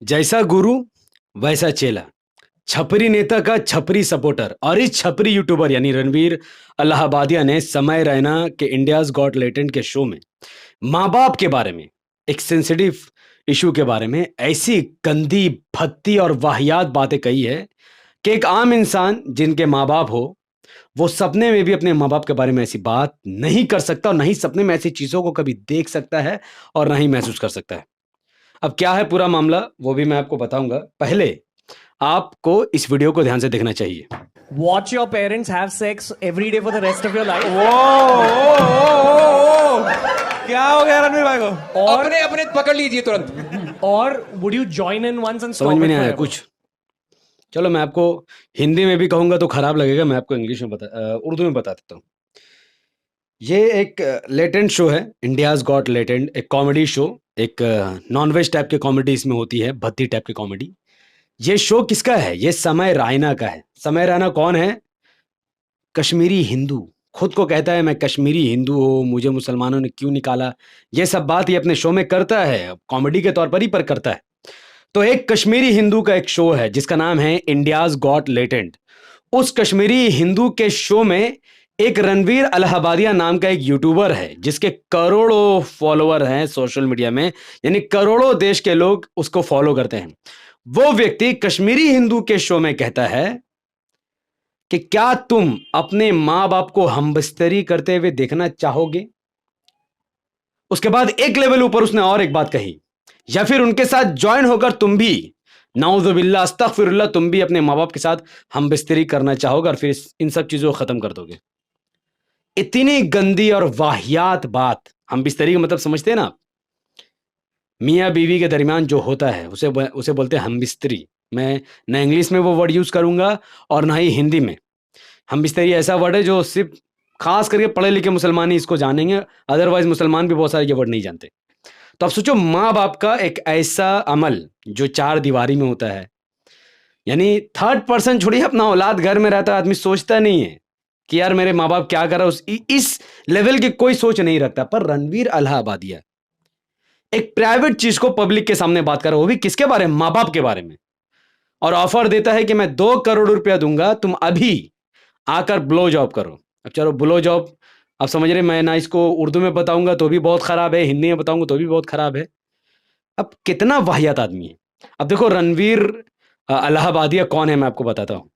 जैसा गुरु वैसा चेला। छपरी नेता का छपरी सपोर्टर और इस छपरी यूट्यूबर यानी रणवीर अलाहाबादिया ने समय रैना के इंडियाज गॉट लेटेंट के शो में माँ बाप के बारे में, एक सेंसिटिव इशू के बारे में ऐसी गंदी भद्दी और वाहियात बातें कही है कि एक आम इंसान जिनके माँ बाप हो, वो सपने में भी अपने माँ बाप के बारे में ऐसी बात नहीं कर सकता और नहीं सपने में ऐसी चीजों को कभी देख सकता है और ना ही महसूस कर सकता है। अब क्या है पूरा मामला वो भी मैं आपको बताऊंगा। पहले आपको इस वीडियो को ध्यान से देखना चाहिए। Watch your parents have sex every day for the rest of your life. क्या हो गया रणवीर भाई को? और अपने अपने पकड़ लीजिए तुरंत। और would you join in once and समझ stop में it नहीं आया forever? कुछ? चलो मैं आपको हिंदी में भी कहूंगा तो खराब लगेगा, मैं आपको इंग्लिश में उर्दू में बता देता हूँ। ये एक लेटेंट शो है, इंडियाज गॉट लेटेंट, एक कॉमेडी शो, एक नॉनवेज टाइप की कॉमेडी इसमें होती है, भद्दी टाइप की कॉमेडी। ये शो किसका है? ये समय रायना का है। समय रायना कौन है? कश्मीरी हिंदू, खुद को कहता है मैं कश्मीरी हिंदू हूँ, मुझे मुसलमानों ने क्यों निकाला, ये सब बात ये अपने शो में करता है, कॉमेडी के तौर पर ही पर करता है। तो एक कश्मीरी हिंदू का एक शो है जिसका नाम है इंडियाज गॉट लेटेंट। उस कश्मीरी हिंदू के शो में एक रणवीर अलाहाबादिया नाम का एक यूट्यूबर है जिसके करोड़ों फॉलोअर हैं सोशल मीडिया में, यानी करोड़ों देश के लोग उसको फॉलो करते हैं। वो व्यक्ति कश्मीरी हिंदू के शो में कहता है कि क्या तुम अपने माँ बाप को हमबस्तरी करते हुए देखना चाहोगे? उसके बाद एक लेवल ऊपर उसने और एक बात कही, या फिर उनके साथ ज्वाइन होकर तुम भी नाउजुबिल्लाह अस्तगफिरुल्लाह तुम भी अपने माँ बाप के साथ हमबस्तरी करना चाहोगे और फिर इन सब चीजों को खत्म कर दोगे। इतनी गंदी और वाहियात बात, हमबस्तरी का मतलब समझते हैं ना आप? मियाँ बीवी के दरमियान जो होता है उसे उसे बोलते हैं हमबिस्तरी। मैं ना इंग्लिश में वो वर्ड यूज करूंगा और ना ही हिंदी में। हमबिस्तरी ऐसा वर्ड है जो सिर्फ खास करके पढ़े लिखे मुसलमान ही इसको जानेंगे, अदरवाइज मुसलमान भी बहुत सारे ये वर्ड नहीं जानते। तो अब सोचो, माँ बाप का एक ऐसा अमल जो चार दीवारी में होता है, यानी थर्ड पर्सन छोड़िए, अपना औलाद घर में रहता है, आदमी सोचता नहीं है कि यार मेरे माँ बाप क्या कर रहा है, इस लेवल की कोई सोच नहीं रखता। पर रणवीर अलाहाबादिया एक प्राइवेट चीज को पब्लिक के सामने बात कर रहा है, वो भी किसके बारे में? माँ बाप के बारे में। और ऑफर देता है कि मैं 2 करोड़ रुपया दूंगा, तुम अभी आकर ब्लो जॉब करो। अब चलो ब्लो जॉब, आप समझ रहे, मैं ना इसको उर्दू में बताऊंगा तो भी बहुत खराब है, हिंदी में बताऊंगा तो भी बहुत खराब है। अब कितना वाहियात आदमी है। अब देखो रणवीर अलाहाबादिया कौन है, मैं आपको बताता हूँ।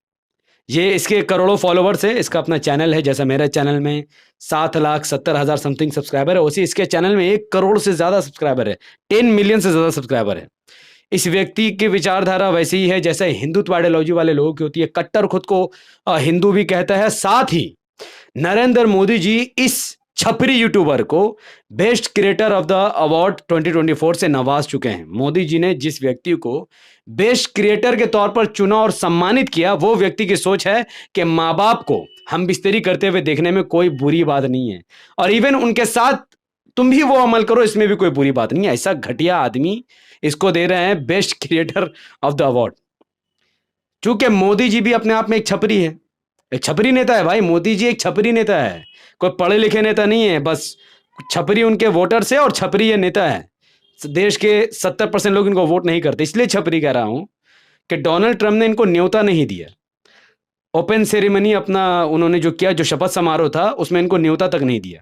ये इसके करोड़ों फॉलोवर्स है, इसका अपना चैनल है, जैसा मेरे चैनल में 7,70,000 समथिंग सब्सक्राइबर है, उसी इसके चैनल में 1 करोड़ से ज्यादा सब्सक्राइबर है, 10 मिलियन से ज्यादा सब्सक्राइबर है। इस व्यक्ति की विचारधारा वैसी ही है जैसे हिंदुत्व आइडियोलॉजी वाले लोगों की होती है। कट्टर खुद को हिंदू भी कहता है। साथ ही नरेंद्र मोदी जी इस छपरी यूट्यूबर को best creator of the award 2024 से नवाज चुके हैं। मोदी जी ने जिस व्यक्ति को बेस्ट क्रिएटर के तौर पर चुना और सम्मानित किया, वो व्यक्ति की सोच है कि माँ बाप को हम बिस्तरी करते हुए देखने में कोई बुरी बात नहीं है, और इवन उनके साथ तुम भी वो अमल करो, इसमें भी कोई बुरी बात नहीं है। ऐसा घटिया आदमी इसको दे रहे हैं best creator of the award. चूंकि मोदी जी भी अपने आप में एक छपरी है, एक छपरी नेता है भाई। मोदी जी एक छपरी नेता है, कोई पढ़े लिखे नेता नहीं है। बस छपरी उनके वोटर से और छपरी ये नेता है। देश के 70% लोग इनको वोट नहीं करते, इसलिए छपरी कह रहा हूं कि डोनाल्ड ट्रंप ने इनको न्योता नहीं दिया। ओपन सेरेमनी अपना उन्होंने जो किया, जो शपथ समारोह था, उसमें इनको न्योता तक नहीं दिया।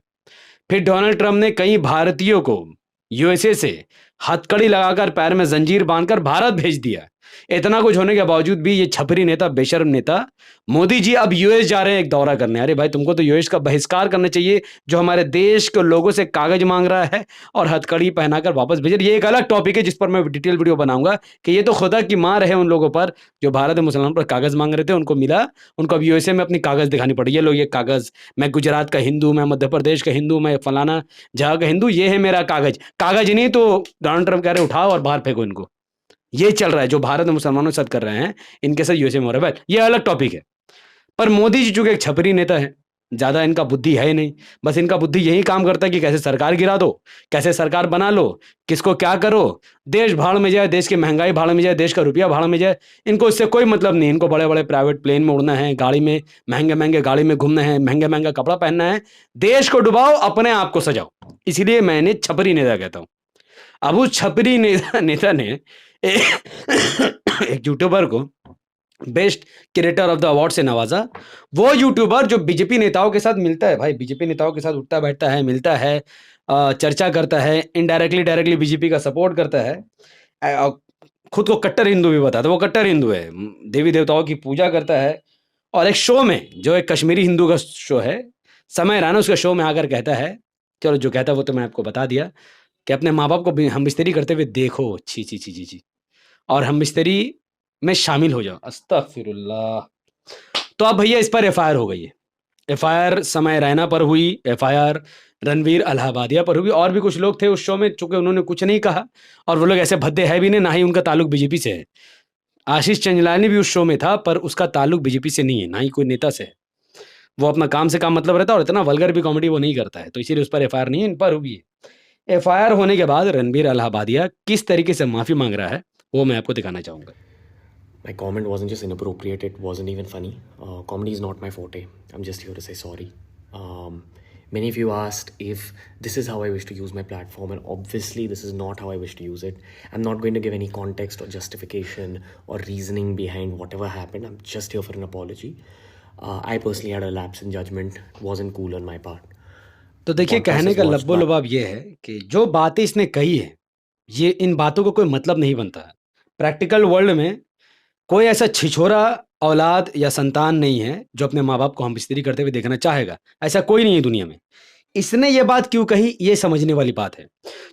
फिर डोनाल्ड ट्रंप ने कई भारतीयों को यूएसए से हथकड़ी लगाकर पैर में जंजीर बांधकर भारत भेज दिया। इतना कुछ होने के बावजूद भी ये छपरी नेता, बेशर्म नेता मोदी जी अब यूएस जा रहे हैं एक दौरा करने। अरे भाई, तुमको तो यूएस का बहिष्कार करना चाहिए, जो हमारे देश के लोगों से कागज मांग रहा है और हथकड़ी पहनाकर वापस भेज रहा है। ये एक अलग टॉपिक है जिस पर मैं डिटेल वीडियो बनाऊंगा कि ये तो खुदा की मार है उन लोगों पर जो भारत में मुसलमान पर कागज मांग रहे थे, उनको मिला, उनको अब यूएसए में अपनी कागज दिखानी पड़ी। ये लो ये कागज, मैं गुजरात का हिंदू, मैं मध्य प्रदेश का हिंदू, मैं फलाना जगह का हिंदू, ये है मेरा कागज। कागज नहीं तो डोनाल्ड ट्रंप कह रहे उठाओ और बाहर फेंको इनको। ये चल रहा है जो भारत में मुसलमानों के साथ कर रहे हैं, इनके साथ यूएसए में हो रहा है। ये अलग टॉपिक है। पर मोदी जी चूंकि एक छपरी नेता है, ज्यादा इनका बुद्धि है ही नहीं। बस इनका बुद्धि यही काम करता है कि कैसे सरकार गिरा दो, कैसे सरकार बना लो, किसको क्या करो, देश भाड़ में जाए, देश की महंगाई भाड़ में जाए, देश का रुपया भाड़ में जाए। इनको इससे कोई मतलब नहीं। इनको बड़े बड़े प्राइवेट प्लेन में उड़ना है, गाड़ी में महंगे महंगे गाड़ी में घूमना है, महंगा महंगा कपड़ा पहनना है। देश को डुबाओ, अपने आप को सजाओ। इसीलिए मैं इन्हें छपरी नेता कहता हूं। अब उस छपरी नेता ने एक यूट्यूबर को best creator of the award से नवाजा। वो यूट्यूबर जो बीजेपी नेताओं के साथ मिलता है, भाई बीजेपी नेताओं के साथ उठता बैठता है, मिलता है, चर्चा करता है, इनडायरेक्टली डायरेक्टली बीजेपी का सपोर्ट करता है, खुद को कट्टर हिंदू भी बताता है, वो कट्टर हिंदू है, देवी देवताओं की पूजा करता है, और एक शो में जो एक कश्मीरी हिंदू का शो है समय राना, उसके शो में आकर कहता है, चलो जो कहता है वो तो मैं आपको बता दिया, कि अपने माँ बाप को हम बिस्तरी करते हुए देखो, छी छी छी छी छी, और हम बिस्तरी में शामिल हो जाओ, अस्तगफिरुल्लाह। तो अब भैया इस पर एफआईआर हो गई है। एफआईआर समय रैना पर हुई, एफआईआर रणवीर अलाहाबादिया पर हुई, और भी कुछ लोग थे उस शो में, चूंकि उन्होंने कुछ नहीं कहा, और वो लोग ऐसे भद्दे है भी नहीं, ना ही उनका ताल्लुक बीजेपी से है। आशीष चंचलानी भी उस शो में था, पर उसका ताल्लुक बीजेपी से नहीं है, ना ही कोई नेता से है। वो अपना काम से काम मतलब रहता है, और इतना वल्गर भी कॉमेडी वो नहीं करता है, तो इसीलिए उस पर एफआईआर नहीं है, इन पर हुई है। एफआईआर होने के बाद रणवीर अलाहाबादिया किस तरीके से माफी मांग रहा है, वो मैं आपको दिखाना चाहूंगा। My comment wasn't just inappropriate, it wasn't even funny. Comedy is not my forte. I'm just here to say sorry. Many of you asked if this is how I wish to use my platform, and obviously this is not how I wish to use it. I'm not going to give any context or justification or reasoning behind whatever happened. I'm just here for an apology. I personally had a lapse in judgment. It wasn't cool on my part. तो देखिए, कहने का लब्बो लबाब ये है कि जो बातें इसने कही है, ये इन बातों को कोई मतलब नहीं बनता है। प्रैक्टिकल वर्ल्ड में कोई ऐसा छिछोरा औलाद या संतान नहीं है जो अपने माँ बाप को हम बिस्तरी करते हुए देखना चाहेगा, ऐसा कोई नहीं है दुनिया में। इसने ये बात क्यों कही, ये समझने वाली बात है।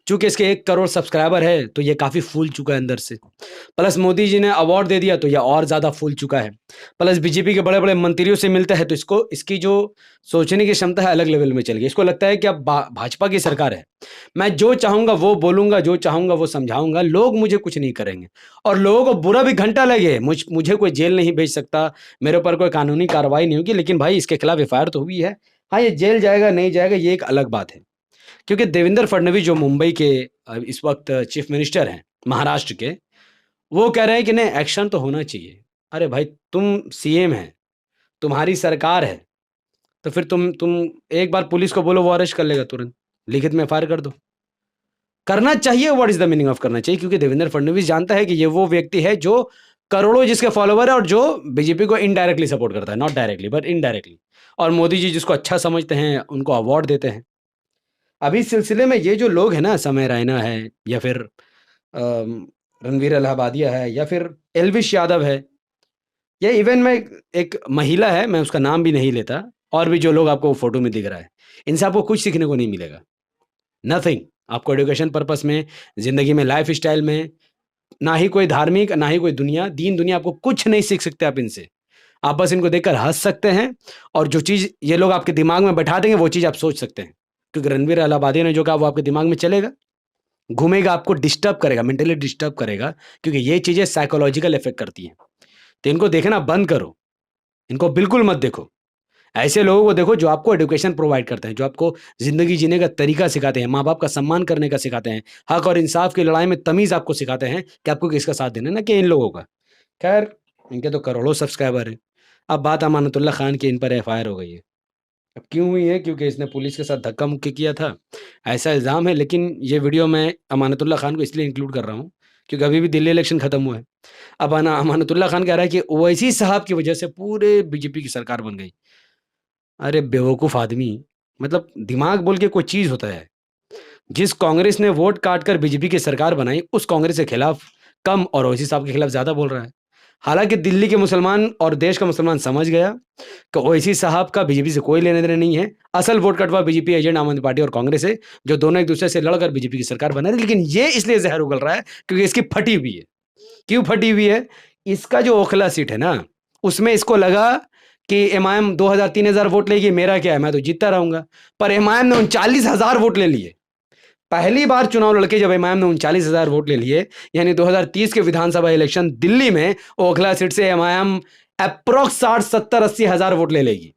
चूंकि इसके 1 करोड़ सब्सक्राइबर है, तो ये काफ़ी फूल चुका है अंदर से। प्लस मोदी जी ने अवार्ड दे दिया, तो ये और ज़्यादा फूल चुका है। प्लस बीजेपी के बड़े बड़े मंत्रियों से मिलता है, तो इसकी जो सोचने की क्षमता है अलग लेवल में चल गई। इसको लगता है कि अब भाजपा की सरकार है, मैं जो चाहूँगा वो बोलूँगा, जो चाहूँगा वो समझाऊँगा, लोग मुझे कुछ नहीं करेंगे, और लोगों को बुरा भी घंटा लगे, मुझे कोई जेल नहीं भेज सकता, मेरे ऊपर कोई कानूनी कार्रवाई नहीं होगी। लेकिन भाई इसके खिलाफ एफआईआर तो हुई है। हाँ, ये जेल जाएगा नहीं जाएगा ये एक अलग बात है, क्योंकि देवेंद्र फडणवीस जो मुंबई के इस वक्त चीफ मिनिस्टर हैं महाराष्ट्र के, वो कह रहे हैं कि नहीं, एक्शन तो होना चाहिए। अरे भाई, तुम सीएम हैं, तुम्हारी सरकार है, तो फिर तुम एक बार पुलिस को बोलो, वो अरेस्ट कर लेगा तुरंत, लिखित में एफआईआर कर दो। करना चाहिए, what is the meaning of करना चाहिए, क्योंकि देवेंद्र फडणवीस जानता है कि ये वो व्यक्ति है जो करोड़ों जिसके फॉलोवर है, और जो बीजेपी को इनडायरेक्टली सपोर्ट करता है, नॉट डायरेक्टली बट इनडायरेक्टली, और मोदी जी जिसको अच्छा समझते हैं उनको अवार्ड देते हैं। अभी इस सिलसिले में ये जो लोग हैं ना, समय रैना है, या फिर रणवीर अलाहाबादिया है, या फिर एल्विश यादव है, या इवन में एक महिला है, मैं उसका नाम भी नहीं लेता, और भी जो लोग आपको फोटो में दिख रहा है, इनसे आपको कुछ सीखने को नहीं मिलेगा, नथिंग। आपको एजुकेशन पर्पस में, जिंदगी में, लाइफ स्टाइल में, ना ही कोई धार्मिक, ना ही कोई दुनिया, दीन दुनिया, आपको कुछ नहीं सीख सकते आप इनसे। आप बस इनको देखकर हंस सकते हैं, और जो चीज़ ये लोग आपके दिमाग में बैठा देंगे वो चीज़ आप सोच सकते हैं, क्योंकि रणवीर अलाहाबादिया ने जो कहा वो आपके दिमाग में चलेगा, घूमेगा, आपको डिस्टर्ब करेगा, मेंटली डिस्टर्ब करेगा, क्योंकि ये चीज़ें साइकोलॉजिकल इफेक्ट करती हैं। तो इनको देखना बंद करो, इनको बिल्कुल मत देखो। ऐसे लोगों को देखो जो आपको एजुकेशन प्रोवाइड करते हैं, जो आपको ज़िंदगी जीने का तरीका सिखाते हैं, माँ बाप का सम्मान करने का सिखाते हैं, हक और इंसाफ की लड़ाई में तमीज़ आपको सिखाते हैं कि आपको किसका साथ देना है, ना कि इन लोगों का। खैर, इनके तो करोड़ों सब्सक्राइबर हैं। अब बात अमानतुल्लाह खान की, इन पर एफआईआर हो गई है। अब क्यों हुई है? क्योंकि इसने पुलिस के साथ धक्का मुक्की किया था, ऐसा इल्ज़ाम है। लेकिन ये वीडियो मैं अमानतुल्लाह खान को इसलिए इंक्लूड कर रहा हूँ क्योंकि अभी भी दिल्ली इलेक्शन खत्म हुआ है। अब अमानतुल्लाह खान कह रहा है कि ओवैसी साहब की वजह से पूरे बीजेपी की सरकार बन गई। अरे बेवकूफ़ आदमी, मतलब दिमाग बोल के कोई चीज़ होता है। जिस कांग्रेस ने वोट काट कर बीजेपी की सरकार बनाई, उस कांग्रेस के खिलाफ कम और ओवैसी साहब के खिलाफ ज़्यादा बोल रहा है। हालांकि दिल्ली के मुसलमान और देश का मुसलमान समझ गया कि ओवैसी साहब का बीजेपी से कोई लेने देने नहीं है। असल वोट कटवा बीजेपी एजेंट आम आदमी पार्टी और कांग्रेस है, जो दोनों एक दूसरे से लड़कर बीजेपी की सरकार बना रही है। लेकिन ये इसलिए जहर उगल रहा है क्योंकि इसकी फटी हुई है। क्यों फटी हुई है? इसका जो ओखला सीट है ना, उसमें इसको लगा कि एमआईएम 2000-3000 वोट लेगी, मेरा क्या है, मैं तो जीतता रहूंगा। पर एमआईएम ने 39,000 वोट ले लिए। पहली बार चुनाव लड़के जब एमआईएम ने 39,000 वोट ले लिए, यानी 2030 के विधानसभा इलेक्शन दिल्ली में ओखला सीट से एमआईएम अप्रोक्स 60-70-80 हजार वोट ले लेगी,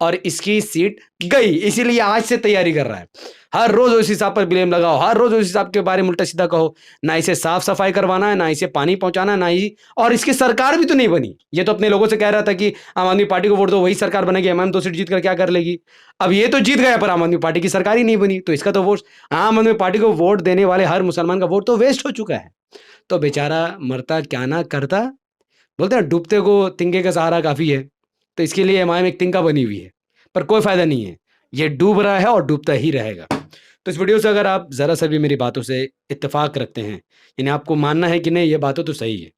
और इसकी सीट गई। इसीलिए आज से तैयारी कर रहा है। हर रोज उस हिसाब पर ब्लेम लगाओ, हर रोज उस हिसाब के बारे में उल्टा सीधा कहो। ना इसे साफ सफाई करवाना है, ना इसे पानी पहुंचाना, ना ही, और इसकी सरकार भी तो नहीं बनी। ये तो अपने लोगों से कह रहा था कि आम आदमी पार्टी को वोट दो, वही सरकार बनेगी, एमआईएम 2 सीट जीत कर क्या कर लेगी। अब ये तो जीत गया, पर आम आदमी पार्टी की सरकार ही नहीं बनी, तो इसका तो वोट, आम आदमी पार्टी को वोट देने वाले हर मुसलमान का वोट तो वेस्ट हो चुका है। तो बेचारा मरता क्या ना करता। बोलते हैं डूबते को तिनके का सहारा काफ़ी है, तो इसके लिए एमआईएम एक तिनका बनी हुई है, पर कोई फ़ायदा नहीं है, ये डूब रहा है और डूबता ही रहेगा। तो इस वीडियो से अगर आप ज़रा सा भी मेरी बातों से इत्तेफाक रखते हैं, यानी आपको मानना है कि नहीं ये बातें तो सही है,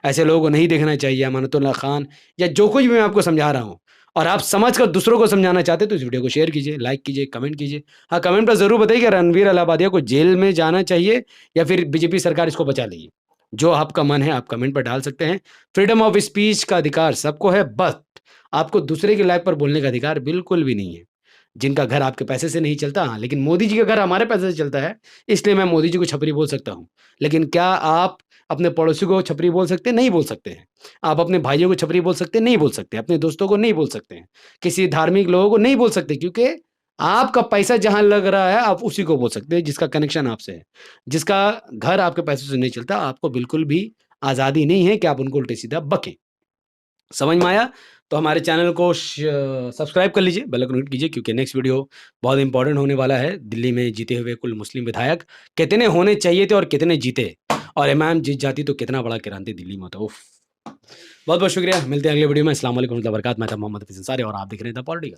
ऐसे लोगों को नहीं देखना चाहिए, अमानतुल्लाह खान या जो कुछ भी मैं आपको समझा रहा हूँ, और आप समझ कर दूसरों को समझाना चाहते हैं तो इस वीडियो को शेयर कीजिए, लाइक कीजिए, कमेंट कीजिए। हाँ, कमेंट पर ज़रूर बताइए कि रणवीर अलाहाबादिया को जेल में जाना चाहिए या फिर बीजेपी सरकार इसको बचा लेगी। जो आपका मन है आप कमेंट पर डाल सकते हैं। फ्रीडम ऑफ स्पीच का अधिकार सबको है, बट आपको दूसरे की लाइफ पर बोलने का अधिकार बिल्कुल भी नहीं है। जिनका घर आपके पैसे से नहीं चलता, हाँ, लेकिन मोदी जी का घर हमारे पैसे से चलता है, इसलिए मैं मोदी जी को छपरी बोल सकता हूँ। लेकिन क्या आप अपने पड़ोसी को छपरी बोल सकते हैं? नहीं बोल सकते हैं। आप अपने भाइयों को छपरी बोल सकते हैं? नहीं बोल सकते। अपने दोस्तों को नहीं बोल सकते हैं। किसी धार्मिक लोगों को नहीं बोल सकते, क्योंकि आपका पैसा जहाँ लग रहा है आप उसी को बोल सकते हैं जिसका कनेक्शन आपसे है। जिसका घर आपके पैसों से नहीं चलता, आपको बिल्कुल भी आज़ादी नहीं है कि आप उनको उल्टे-सीधा बकें। समझ में आया? तो हमारे चैनल को सब्सक्राइब कर लीजिए, बेल आइकन हिट कीजिए, क्योंकि नेक्स्ट वीडियो बहुत इंपॉर्टेंट होने वाला है। दिल्ली में जीते हुए कुल मुस्लिम विधायक कितने होने चाहिए थे और कितने जीते, और इमाम जीत जाती तो कितना बड़ा क्रांति दिल्ली में होता। उफ! बहुत-बहुत शुक्रिया। मिलते हैं अगले वीडियो में। अस्सलाम वालेकुम व रहमतुल्लाहि व बरकातहू। मैं था मोहम्मद हफीज़ अंसारी और आप देख रहे हैं द पॉलिटिकल।